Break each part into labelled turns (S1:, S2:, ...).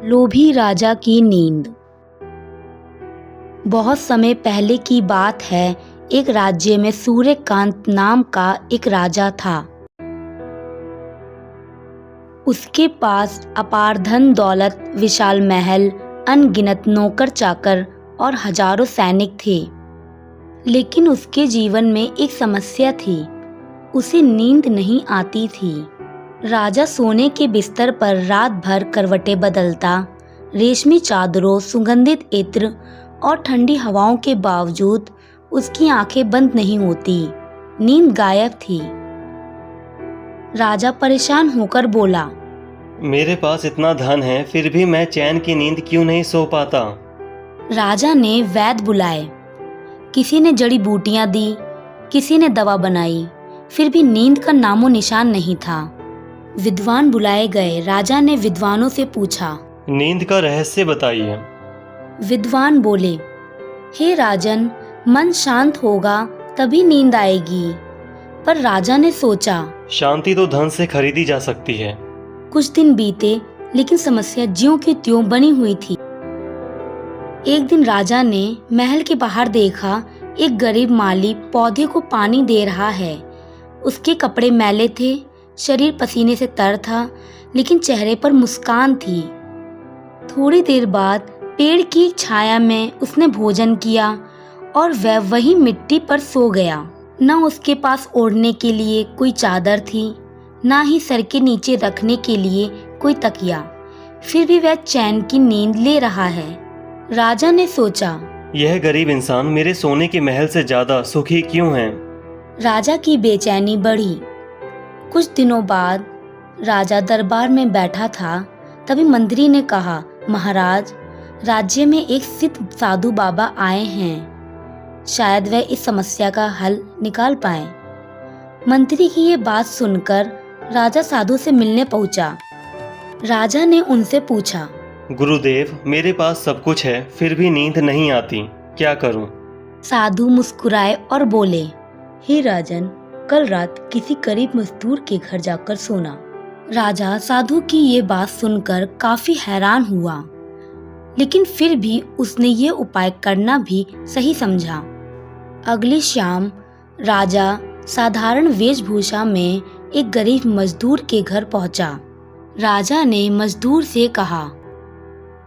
S1: लोभी राजा की नींद। बहुत समय पहले की बात है। एक राज्य में सूर्यकांत नाम का एक राजा था। उसके पास अपार धन दौलत, विशाल महल, अनगिनत नौकर चाकर और हजारों सैनिक थे। लेकिन उसके जीवन में एक समस्या थी। उसे नींद नहीं आती थी। राजा सोने के बिस्तर पर रात भर करवटें बदलता। रेशमी चादरों, सुगंधित इत्र और ठंडी हवाओं के बावजूद उसकी आंखें बंद नहीं होती। नींद गायब थी। राजा परेशान होकर बोला,
S2: मेरे पास इतना धन है, फिर भी मैं चैन की नींद क्यों नहीं सो पाता।
S1: राजा ने वैद्य बुलाए। किसी ने जड़ी बूटियां दी, किसी ने दवा बनाई, फिर भी नींद का नामो निशान नहीं था। विद्वान बुलाए गए। राजा ने विद्वानों से पूछा,
S2: नींद का रहस्य बताइए।
S1: विद्वान बोले, हे राजन, मन शांत होगा तभी नींद आएगी। पर राजा ने सोचा,
S2: शांति तो धन से खरीदी जा सकती है।
S1: कुछ दिन बीते, लेकिन समस्या ज्यों की त्यों बनी हुई थी। एक दिन राजा ने महल के बाहर देखा, एक गरीब माली पौधे को पानी दे रहा है। उसके कपड़े मैले थे, शरीर पसीने से तर था, लेकिन चेहरे पर मुस्कान थी। थोड़ी देर बाद पेड़ की छाया में उसने भोजन किया और वह वही मिट्टी पर सो गया। न उसके पास ओढ़ने के लिए कोई चादर थी, न ही सर के नीचे रखने के लिए कोई तकिया। फिर भी वह चैन की नींद ले रहा है। राजा ने सोचा,
S2: यह गरीब इंसान मेरे सोने के महल से ज्यादा सुखी क्यों है।
S1: राजा की बेचैनी बढ़ी। कुछ दिनों बाद राजा दरबार में बैठा था। तभी मंत्री ने कहा, महाराज, राज्य में एक सिद्ध साधु बाबा आए हैं। शायद वह इस समस्या का हल निकाल पाए। मंत्री की ये बात सुनकर राजा साधु से मिलने पहुंचा। राजा ने उनसे पूछा,
S2: गुरुदेव, मेरे पास सब कुछ है, फिर भी नींद नहीं आती, क्या करूं।
S1: साधु मुस्कुराए और बोले, हे राजन, कल रात किसी गरीब मजदूर के घर जाकर सोना। राजा साधु की ये बात सुनकर काफी हैरान हुआ, लेकिन फिर भी उसने ये उपाय करना भी सही समझा। अगली शाम राजा साधारण वेशभूषा में एक गरीब मजदूर के घर पहुंचा। राजा ने मजदूर से कहा,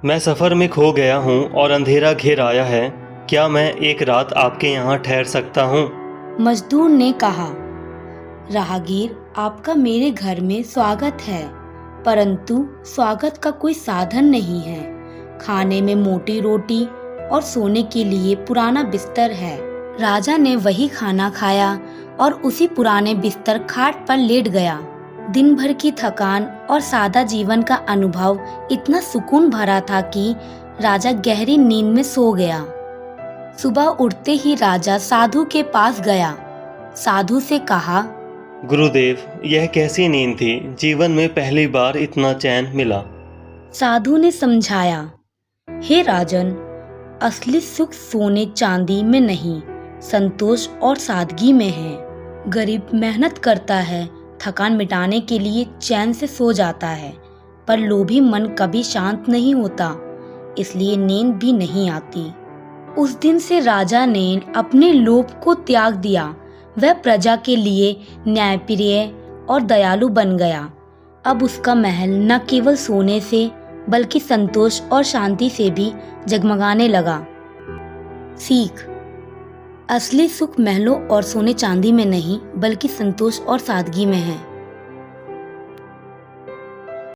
S2: मैं सफर में खो गया हूँ और अंधेरा घेर आया है, क्या मैं एक रात आपके यहाँ ठहर सकता हूँ।
S1: मजदूर ने कहा, राहगीर, आपका मेरे घर में स्वागत है, परंतु स्वागत का कोई साधन नहीं है। खाने में मोटी रोटी और सोने के लिए पुराना बिस्तर है। राजा ने वही खाना खाया और उसी पुराने बिस्तर खाट पर लेट गया। दिन भर की थकान और सादा जीवन का अनुभव इतना सुकून भरा था कि राजा गहरी नींद में सो गया। सुबह उठते ही राजा साधु के पास गया। साधु से कहा,
S2: गुरुदेव, यह कैसी नींद थी, जीवन में पहली बार इतना चैन मिला।
S1: साधु ने समझाया, हे राजन, असली सुख सोने चांदी में नहीं, संतोष और सादगी में है। गरीब मेहनत करता है, थकान मिटाने के लिए चैन से सो जाता है, पर लोभी मन कभी शांत नहीं होता, इसलिए नींद भी नहीं आती। उस दिन से राजा ने अपने लोभ को त्याग दिया। वह प्रजा के लिए न्यायप्रिय और दयालु बन गया। अब उसका महल न केवल सोने से बल्कि संतोष और शांति से भी जगमगाने लगा। सीख, असली सुख महलों और सोने चांदी में नहीं बल्कि संतोष और सादगी में है।